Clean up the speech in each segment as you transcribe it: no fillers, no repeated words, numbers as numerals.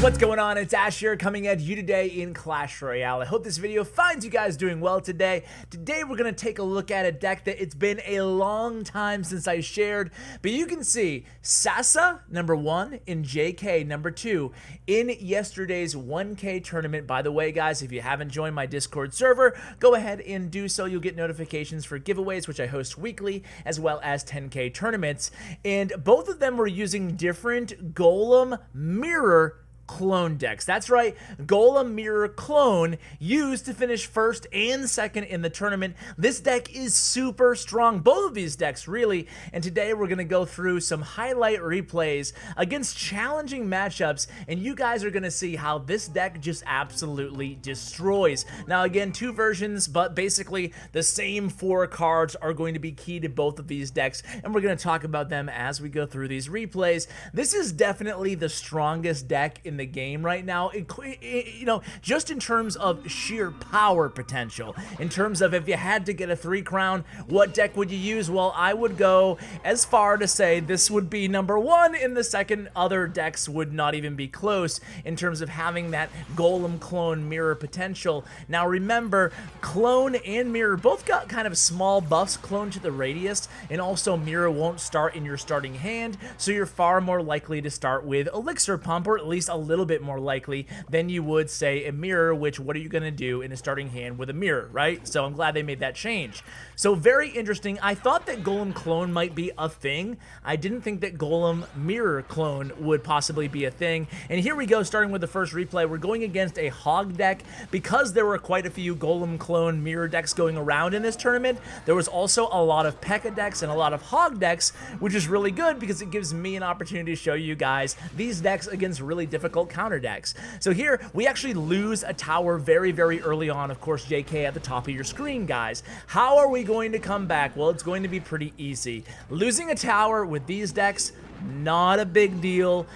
What's going on? It's Ash here coming at you today in Clash Royale. I hope this video finds you guys doing well today. Today we're going to take a look at a deck that it's been a long time since I shared, but you can see Sasaa #1 and Jay Kay #2 in yesterday's 1K tournament. By the way, guys, if you haven't joined my Discord server, go ahead and do so. You'll get notifications for giveaways, which I host weekly, as well as 10K tournaments. And both of them were using different Golem Mirror Clone decks. That's right, Golem Mirror Clone used to finish first and second in the tournament. This deck is super strong, both of these decks really, and today we're going to go through some highlight replays against challenging matchups, and you guys are going to see how this deck just absolutely destroys. Now again, two versions, but basically the same 4 cards are going to be key to both of these decks, and we're going to talk about them as we go through these replays. This is definitely the strongest deck in the game right now, you know, just in terms of sheer power potential. In terms of if you had to get a 3 crown, what deck would you use? Well, I would go as far to say this would be #1 in the second. Other decks would not even be close in terms of having that Golem Clone Mirror potential. Now remember, Clone and Mirror both got kind of small buffs. Clone to the radius, and also Mirror won't start in your starting hand, so you're far more likely to start with Elixir Pump, or at least a little bit more likely than you would say a Mirror, which what are you going to do in a starting hand with a Mirror, right? So I'm glad they made that change. So very interesting. I thought that Golem Clone might be a thing. I didn't think that Golem Mirror Clone would possibly be a thing. And here we go, starting with the first replay. We're going against a Hog deck. Because there were quite a few Golem Clone Mirror decks going around in this tournament, there was also a lot of P.E.K.K.A decks and a lot of Hog decks, which is really good because it gives me an opportunity to show you guys these decks against really difficult counter decks. So here we actually lose a tower very, very early on. Of course, JK at the top of your screen, guys. How are we going to come back? Well, it's going to be pretty easy. Losing a tower with these decks, not a big deal.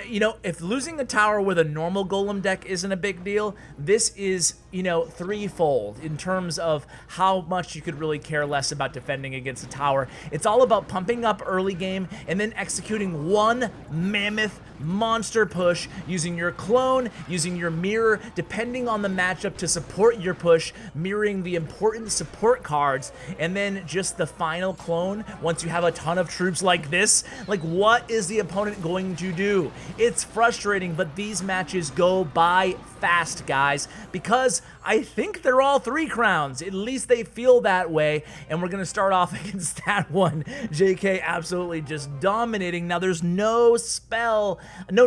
You know, if losing a tower with a normal Golem deck isn't a big deal, this is, you know, threefold in terms of how much you could really care less about defending against a tower. It's all about pumping up early game and then executing one mammoth monster push using your clone, using your mirror, depending on the matchup to support your push, mirroring the important support cards, and then just the final clone once you have a ton of troops like this. Like, what is the opponent going to do? It's frustrating, but these matches go by fast, guys, because I think they're all 3 crowns. At least they feel that way, and we're going to start off against that one. JK absolutely just dominating. Now, there's no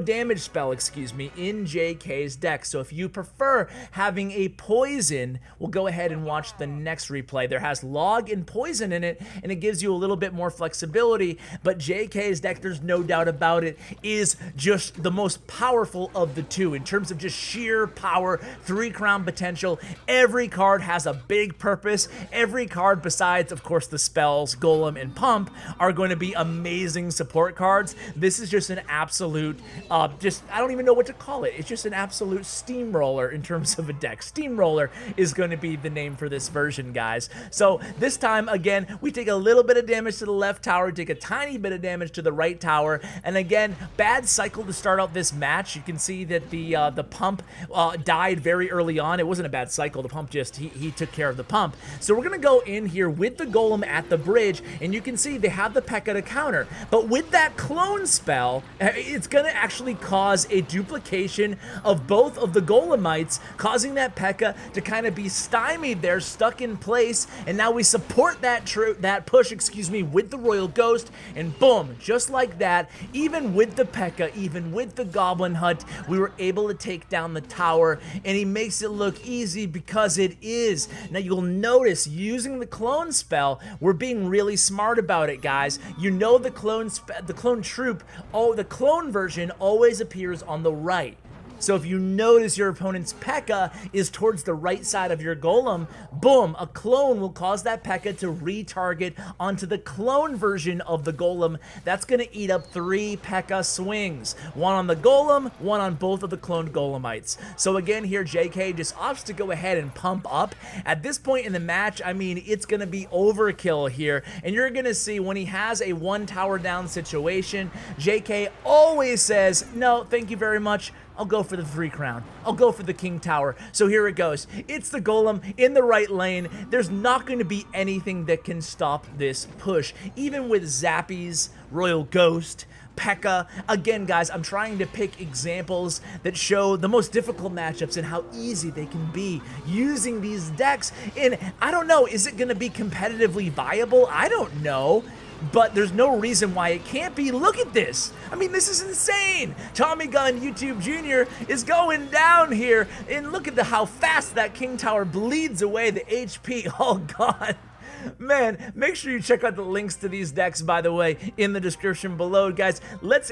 damage spell, excuse me, in JK's deck, so if you prefer having a poison, we'll go ahead and watch the next replay. There has log and poison in it, and it gives you a little bit more flexibility, but JK's deck, there's no doubt about it, is just the most powerful of the two in terms of just sheer power, 3 crown potential. Every card has a big purpose. Every card besides, of course, the spells, Golem and Pump, are going to be amazing support cards. This is just an absolute, I don't even know what to call it. It's just an absolute steamroller in terms of a deck. Steamroller is going to be the name for this version, guys. So this time, again, we take a little bit of damage to the left tower, take a tiny bit of damage to the right tower, and again, bad cycle to start out this match. You can see that the Pump died very early on. It wasn't a bad cycle. The Pump just, he took care of the Pump. So we're going to go in here with the Golem at the bridge, and you can see they have the P.E.K.K.A to counter. But with that clone spell, it's going to actually cause a duplication of both of the Golemites, causing that P.E.K.K.A to kind of be stymied there, stuck in place, and now we support that push, excuse me, with the Royal Ghost, and boom, just like that, even with the P.E.K.K.A, even with the Goblin Hunt, we were able to take down the tower, and he makes it look easy because it is. Now you'll notice using the clone spell, we're being really smart about it, guys. You know the clone troop, the clone version always appears on the right. So if you notice your opponent's P.E.K.K.A is towards the right side of your Golem, boom, a clone will cause that P.E.K.K.A to retarget onto the clone version of the Golem. That's going to eat up 3 P.E.K.K.A swings. 1 on the Golem, 1 on both of the cloned Golemites. So again here, JK just opts to go ahead and pump up. At this point in the match, I mean, it's going to be overkill here. And you're going to see when he has a 1 tower down situation, JK always says, no, thank you very much. I'll go for the 3 crown. I'll go for the king tower. So here it goes. It's the golem in the right lane. There's not going to be anything that can stop this push. Even with Zappies, Royal Ghost, P.E.K.K.A. Again, guys, I'm trying to pick examples that show the most difficult matchups and how easy they can be using these decks. And I don't know, is it going to be competitively viable? I don't know. But there's no reason why it can't be. Look at this. I mean, this is insane. Tommy Gun YouTube Jr. is going down here. And look at how fast that King Tower bleeds away the HP. Oh, God. Man, make sure you check out the links to these decks, by the way, in the description below. Guys,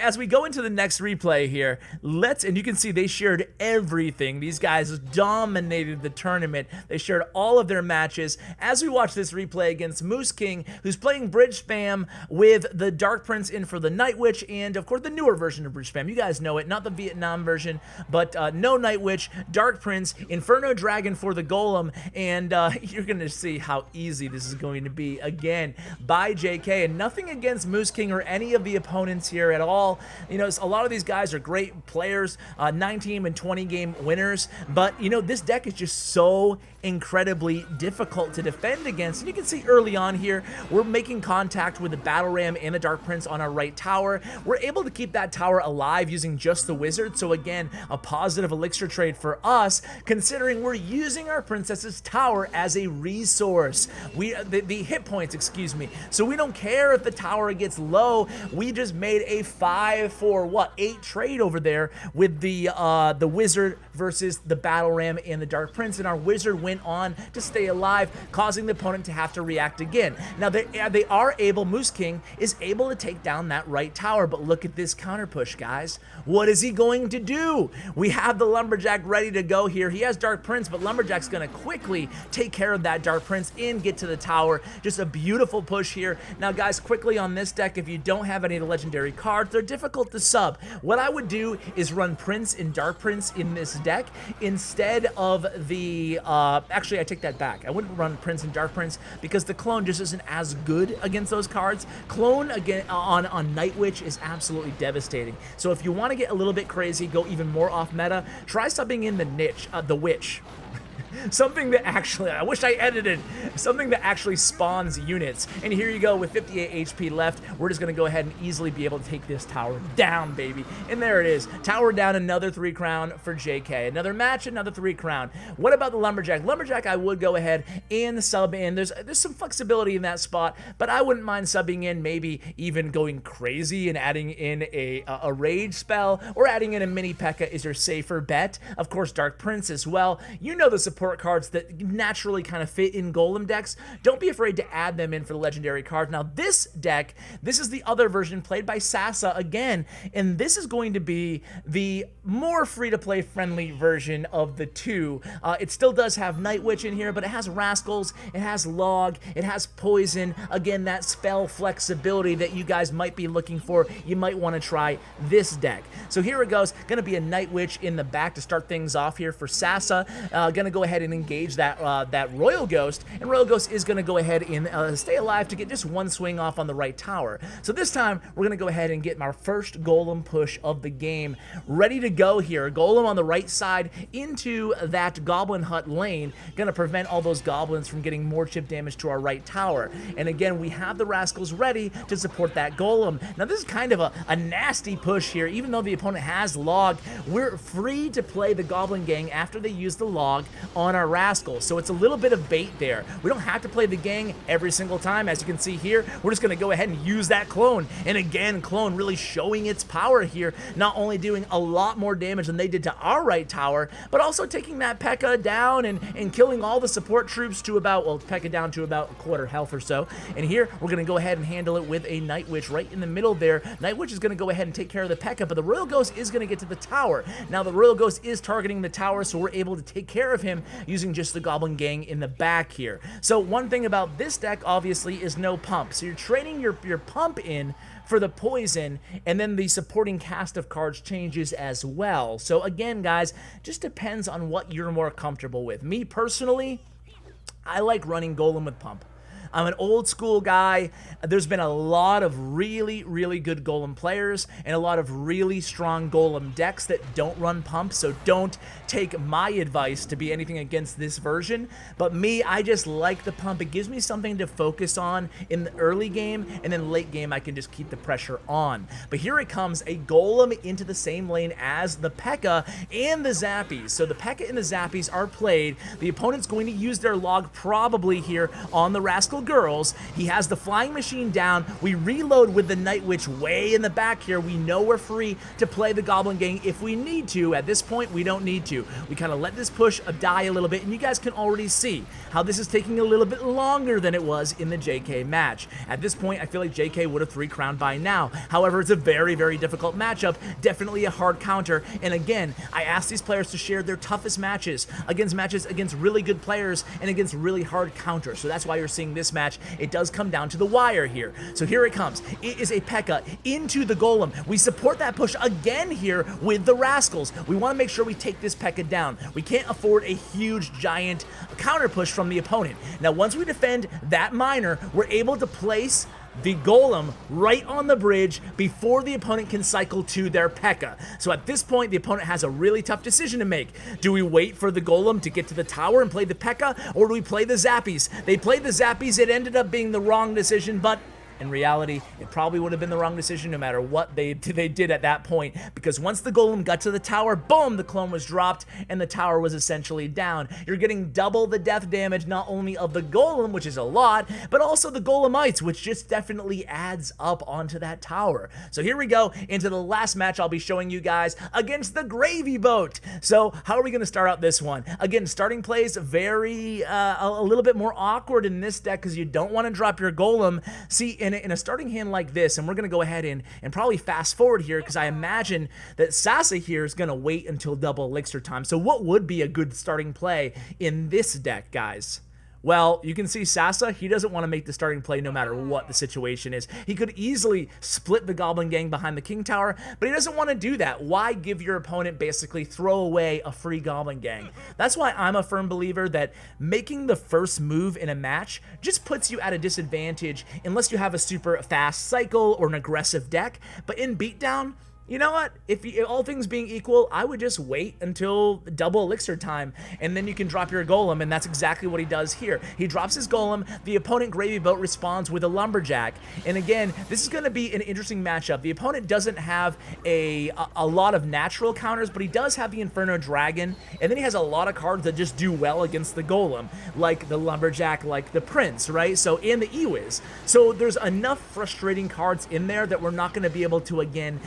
as we go into the next replay here, and you can see they shared everything. These guys dominated the tournament. They shared all of their matches. As we watch this replay against Moose King, who's playing Bridge Spam with the Dark Prince in for the Night Witch, and of course the newer version of Bridge Spam. You guys know it, not the Vietnam version, but no Night Witch, Dark Prince, Inferno Dragon for the Golem, and you're going to see how easy this is going to be again by Jay Kay, and nothing against Moose King or any of the opponents here at all. You know, a lot of these guys are great players, 19 and 20 game winners, but you know, this deck is just so incredibly difficult to defend against. And you can see early on here, we're making contact with the Battle Ram and the Dark Prince on our right tower. We're able to keep that tower alive using just the Wizard, so again, a positive elixir trade for us, considering we're using our Princess's tower as a resource. The hit points, excuse me. So we don't care if the tower gets low. We just made a 5 for what, 8 trade over there with the Wizard versus the Battle Ram and the Dark Prince, and our Wizard went on to stay alive, causing the opponent to have to react again. Now they are able, Moose King is able to take down that right tower, but look at this counter push, guys. What is he going to do? We have the Lumberjack ready to go here. He has Dark Prince, but Lumberjack's gonna quickly take care of that Dark Prince and get to the tower. Just a beautiful push here. Now, guys, quickly on this deck, if you don't have any of the legendary cards, they're difficult to sub. What I would do is run Prince and Dark Prince in this deck instead of the actually, I take that back. I wouldn't run Prince and Dark Prince because the clone just isn't as good against those cards. Clone again on Night Witch is absolutely devastating. So if you want to get a little bit crazy, go even more off meta, try subbing in the Witch. Something that actually, I wish I edited, something that actually spawns units. And here you go with 58 HP left. We're just going to go ahead and easily be able to take this tower down, baby. And there it is. Tower down, another 3 crown for Jay Kay. Another match, another 3 crown. What about the Lumberjack? Lumberjack, I would go ahead and sub in. There's some flexibility in that spot, but I wouldn't mind subbing in, maybe even going crazy and adding in a rage spell, or adding in a mini P.E.K.K.A. is your safer bet. Of course, Dark Prince as well. You know the support cards that naturally kind of fit in Golem decks. Don't be afraid to add them in for the legendary cards. Now this deck, this is the other version played by Sasaa again, and this is going to be the more free-to-play friendly version of the two. It still does have Night Witch in here, but it has Rascals, it has Log, it has Poison. Again, that spell flexibility that you guys might be looking for. You might want to try this deck. So here it goes. Going to be a Night Witch in the back to start things off here for Sasaa. Going to go ahead and engage that Royal Ghost, and Royal Ghost is going to go ahead and stay alive to get just one swing off on the right tower. So this time, we're going to go ahead and get our first Golem push of the game ready to go here. Golem on the right side into that Goblin Hut lane, going to prevent all those goblins from getting more chip damage to our right tower. And again, we have the Rascals ready to support that Golem. Now this is kind of a nasty push here. Even though the opponent has Log, we're free to play the Goblin Gang after they use the Log on our Rascals. So it's a little bit of bait there. We don't have to play the gang every single time. As you can see here, we're just going to go ahead and use that Clone. And again, Clone really showing its power here, not only doing a lot more damage than they did to our right tower, but also taking that P.E.K.K.A. down and killing all the support troops to about, well, P.E.K.K.A. down to about a quarter health or so. And here, we're going to go ahead and handle it with a Night Witch right in the middle there. Night Witch is going to go ahead and take care of the P.E.K.K.A., but the Royal Ghost is going to get to the tower. Now, the Royal Ghost is targeting the tower, so we're able to take care of him using just the Goblin Gang in the back here. So one thing about this deck, obviously, is no pump. So you're trading your pump in for the poison, and then the supporting cast of cards changes as well. So again, guys, just depends on what you're more comfortable with. Me, personally, I like running Golem with pump. I'm an old school guy. There's been a lot of really, really good Golem players and a lot of really strong Golem decks that don't run pump, so don't take my advice to be anything against this version. But me, I just like the pump. It gives me something to focus on in the early game, and then late game I can just keep the pressure on. But here it comes, a Golem into the same lane as the P.E.K.K.A. and the Zappies. So the P.E.K.K.A. and the Zappies are played. The opponent's going to use their log probably here on the Rascal girls. He has the flying machine down. We reload with the Night Witch way in the back here. We know we're free to play the Goblin Gang if we need to. At this point, we don't need to. We kind of let this push die a little bit, and you guys can already see how this is taking a little bit longer than it was in the JK match. At this point, I feel like JK would have 3-crowned by now. However, it's a very, very difficult matchup, definitely a hard counter, and again, I ask these players to share their toughest matches against really good players and against really hard counters. So that's why you're seeing this match. It does come down to the wire here. So here it comes. It is a P.E.K.K.A. into the Golem. We support that push again here with the Rascals. We want to make sure we take this P.E.K.K.A. down. We can't afford a huge, giant counter push from the opponent. Now, once we defend that miner, we're able to place the Golem right on the bridge before the opponent can cycle to their P.E.K.K.A. So at this point, the opponent has a really tough decision to make. Do we wait for the Golem to get to the tower and play the P.E.K.K.A., or do we play the Zappies? They played the Zappies. It ended up being the wrong decision, but in reality, it probably would have been the wrong decision no matter what they did at that point, because once the Golem got to the tower, boom, the clone was dropped and the tower was essentially down. You're getting double the death damage, not only of the Golem, which is a lot, but also the Golemites, which just definitely adds up onto that tower. So here we go into the last match I'll be showing you guys against the Gravy Boat. So how are we going to start out this one? Again, starting plays very, a little bit more awkward in this deck because you don't want to drop your Golem. See, in a starting hand like this, and we're going to go ahead and probably fast forward here because I imagine that Sasaa here is going to wait until double elixir time. So what would be a good starting play in this deck, guys? Well, you can see Sasaa, he doesn't want to make the starting play no matter what the situation is. He could easily split the Goblin Gang behind the King Tower, but he doesn't want to do that. Why give your opponent basically throw away a free Goblin Gang? That's why I'm a firm believer that making the first move in a match just puts you at a disadvantage unless you have a super fast cycle or an aggressive deck. But in beatdown, you know what? If all things being equal, I would just wait until double elixir time, and then you can drop your Golem, and that's exactly what he does here. He drops his Golem, the opponent Gravy Boat responds with a Lumberjack, and again, this is going to be an interesting matchup. The opponent doesn't have a lot of natural counters, but he does have the Inferno Dragon, and then he has a lot of cards that just do well against the Golem, like the Lumberjack, like the Prince, right? So, and the Ewiz. So there's enough frustrating cards in there that we're not going to be able to, again,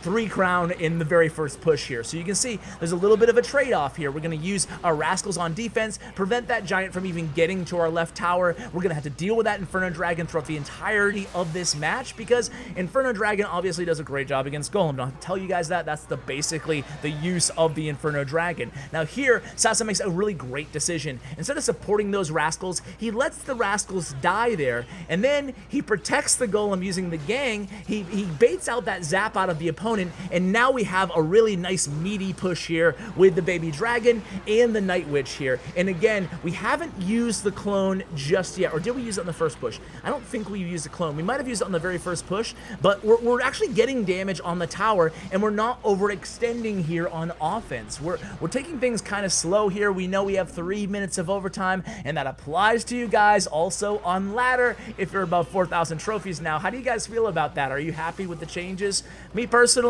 3-crown in the very first push here. So you can see there's a little bit of a trade-off here. We're going to use our Rascals on defense, prevent that Giant from even getting to our left tower. We're going to have to deal with that Inferno Dragon throughout the entirety of this match because Inferno Dragon obviously does a great job against Golem. Don't have to tell you guys that. That's basically the use of the Inferno Dragon. Now here, Sasaa makes a really great decision. Instead of supporting those Rascals, he lets the Rascals die there, and then he protects the Golem using the gang. He baits out that zap out of the opponent, and now we have a really nice meaty push here with the Baby Dragon and the Night Witch here. And again, we haven't used the clone just yet, or did we use it on the first push? I don't think we used the clone. We might have used it on the very first push, but we're actually getting damage on the tower, and we're not overextending here on offense. We're taking things kind of slow here. We know we have 3 minutes of overtime, and that applies to you guys also on ladder if you're above 4,000 trophies now. How do you guys feel about that? Are you happy with the changes? Me personally,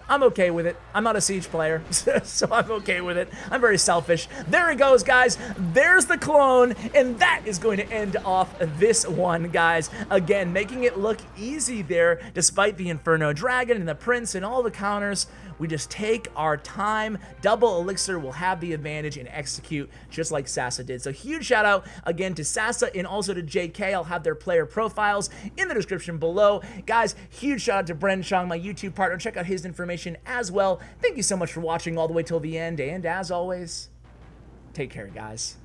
I'm okay with it. I'm not a Siege player, so I'm okay with it. I'm very selfish. There it goes, guys. There's the clone, and that is going to end off this one, guys. Again, making it look easy there, despite the Inferno Dragon and the Prince and all the counters. We just take our time. Double elixir will have the advantage and execute just like Sasaa did. So huge shout out again to Sasaa and also to Jay Kay. I'll have their player profiles in the description below. Guys, huge shout out to Bren Chong, my YouTube partner. Check out his information as well. Thank you so much for watching all the way till the end. And as always, take care, guys.